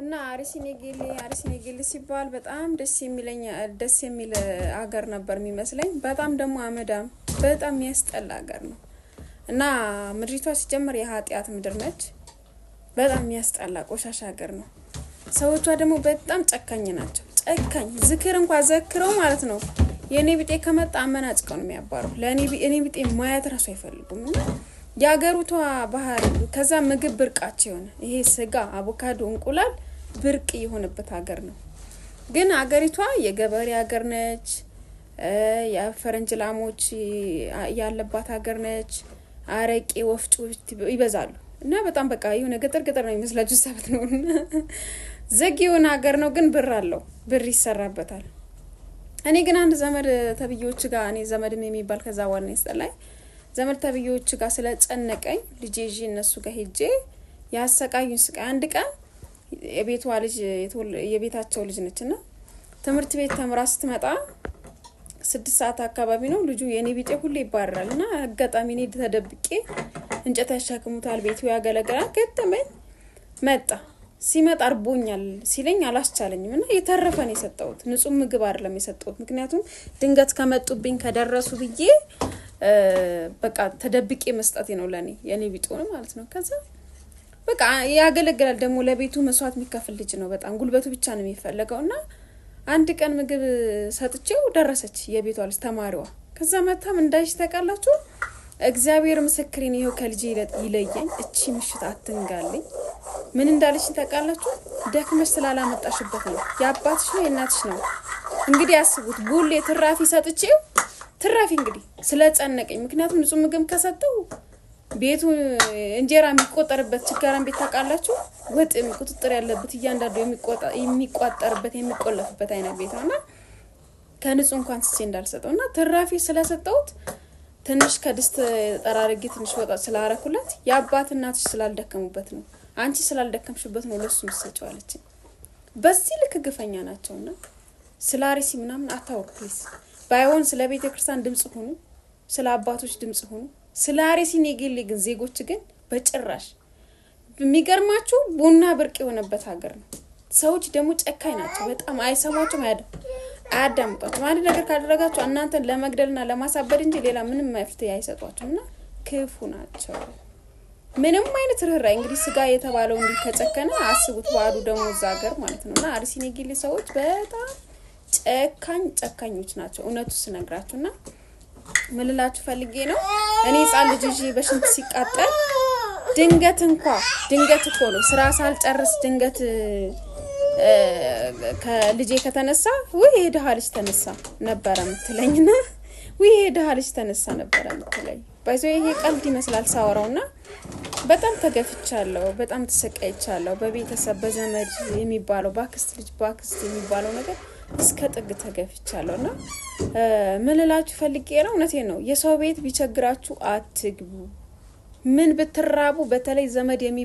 እና አርሲኔጌሌ ሲባል በጣም ደስ የሚል አገር ነበር የሚመስለኝ በጣም ደግሞ አመዳም በጣም የሚያስጠላ አገር ነው እና ምድሪቷ ሲጀምር የኃጢያት ምድር ነች በጣም የሚያስጠላ ቆሻሻ አገር ነው ሰዎቿ ደግሞ በጣም ጨካኝ ናቸው ጨካኝ ዝክር እንኳን ዘክረው ማለት ነው የኔ ቢጤ ከመጣ አመናጭቀው ነው የሚያባረው ለኔ ቢጤ ማያት ራሱ አይፈልጉም እና ያገሩቷ ባህር ከዛ ምግብ ብርቃቸው ሆነ ይሄ ስጋ አቮካዶ እንቁላል ብርቅ የሆነበት ሀገር ነው ግን ሀገሪቷ የገበሬ ሀገር ነች የፈረንጅ ላሞች ያለባት ሀገር ነች አረቄ ወፍጮ ይበዛሉ እና በጣም በቃ የሆነ ገጠር ነው የሚመስላችሁ ሰበት ነው ዘጊውን ሀገር ነው ግን ብር አለው ብር ይሰራበታል እኔ ግን አንድ ዘመድ ተብዮች ጋር እኔ ዘመድም የሚባል ከዛ ዋና ይስጠላይ ዘመድ ተብዮች ጋር ስለጨነቀኝ ልጄጂ እነሱ ጋር ሄጄ ያሰቃዩኝ ስቃይ አንድ ቀን የቤታቸው ልጅ ነችና ትምህርት ቤት ተምራ ስትመጣ 6 ሰዓት አካባቢ ነው ልጁ የኔ ቢጤ ሁሉ ይባረራልና አጋጣሚ እኔ ተደብቄ እንጨት ያሻክሙታል ቤቱ ያገለግላል ከተመኝ መጣ ሲመጣ አርቦኛል ሲለኝ አላስቻለኝም እና የተረፈን የሰጠሁት ንጹህ ምግብ አይደለም የሰጠሁት ምክንያቱም ድንገት ከመጡብኝ ከደረሱ ብዬ በቃ ተደብቄ መስጠቴ ነው ለኔ የኔ ቢጤው ማለት ነው ከዛ በቃ ያገለግላል ደግሞ ለቤቱ መስዋዕት የሚከፍል ልጅ ነው በጣም ጉልበቱ ብቻ ነው የሚፈልገውና አንድ ቀን ምግብ ሰጥቼው ደረሰች የቤቷ ልጅ ተማሪዋ ከዛ መጣም እንዳይሽ ተቃላችሁ እግዚአብሔር ምስክሬን ይሄው ከልጅ ይለየኝ እቺ ምሽት አትንጋልኝ ምን እንዳለች ተቃላችሁ ደክመሽ ስላላመጣሽበት ነው ያባትሽ ነው የናትሽ ነው እንግዲህ ያስቡት ቡሌ ትራፊ ሰጥቼው ትራፊ እንግዲህ ስለጸነቀኝ ምክንያቱም ንጹህ ምግብ ከሰጠው ቤቱ እንጀራ የሚቆጠርበት ችጋራን ቤት ተቃላችሁ ወጥ ቁጥጥር ያለበት እያንዳንዱ የሚቆጠርበት የሚቆለፍበት አይነት ቤት ነውና ከንጹህ እንኳን ስቼ እንዳልሰጠውና ትራፊ ስለሰጠውት ትንሽ ከድስት ጠራርጌ ትንሽ ወጣ ስላረኩለት ያባት እናትሽ ስላልደከሙበት ነው አንቺ ስላልደከምሽበት ነው ለሱ መስጨው አለች በዚህ ልክ ግፈኛ ናቸውና ስላሪሲ ምናምን አታውቁ ፕሊስ ባይሆን ስለ ቤተ ክርስቲያን ድምጽ ሆኑ ስለ አባቶች ድምጽ ሆኑ ስላሪሲ ኔጌሌ ግን ዜጎች ግን በጭራሽ የሚገርማችሁ ቡና ብርቅ የሆነበት ሀገር ነው ሰዎች ደግሞ ጨካኝ ናቸው በጣም አይሰማቸውም አያዳምጧቸው አንድ ነገር ካደረጋችሁ እናንተን ለመግደልና ለማሳበድ እንጂ ሌላ ምንም መፍትሄ አይሰጧቸውና ክፉ ናቸው ምንም አይነት ርህራይ እንግዲህ ስጋ የተባለው እንዲህ ከጨከነ አስቡት ባዱ ደግሞ ዛገር ማለት ነውና አርሲኔጌሌ ሰዎች በጣም ጨካኞች ናቸው እውነቱ ስነግራችሁና ምልላችሁ ፈልጌ ነው እኔ ጻል ልጅ በሽንት ሲቃጠል ድንገት እኮ ነው ስራ ሳልጨርስ ድንገት ከልጄ ከተነሳ ወይ ሄደሃልሽ ተነሳ ነበር ምትለኝና ወይ ሄደሃልሽ ተነሳ ነበር ምትለኝ ባይዘው ይሄ ቀልድ ይመስላል ሳወራውና በጣም ተገፍቻለሁ በጣም ተሰቃይቻለሁ በቤተሰብ በዘመድ የሚባለው ባክስት ልጅ ባክስት የሚባለው ነገር እስከ ጥግ ተገፍቻለሁና ምልላችሁ ፈልጌ ነው እውነቴን ነው የሰው ቤት ቢቸግራችሁ አትግቡ ምን ብትራቡ በተለይ ዘመድ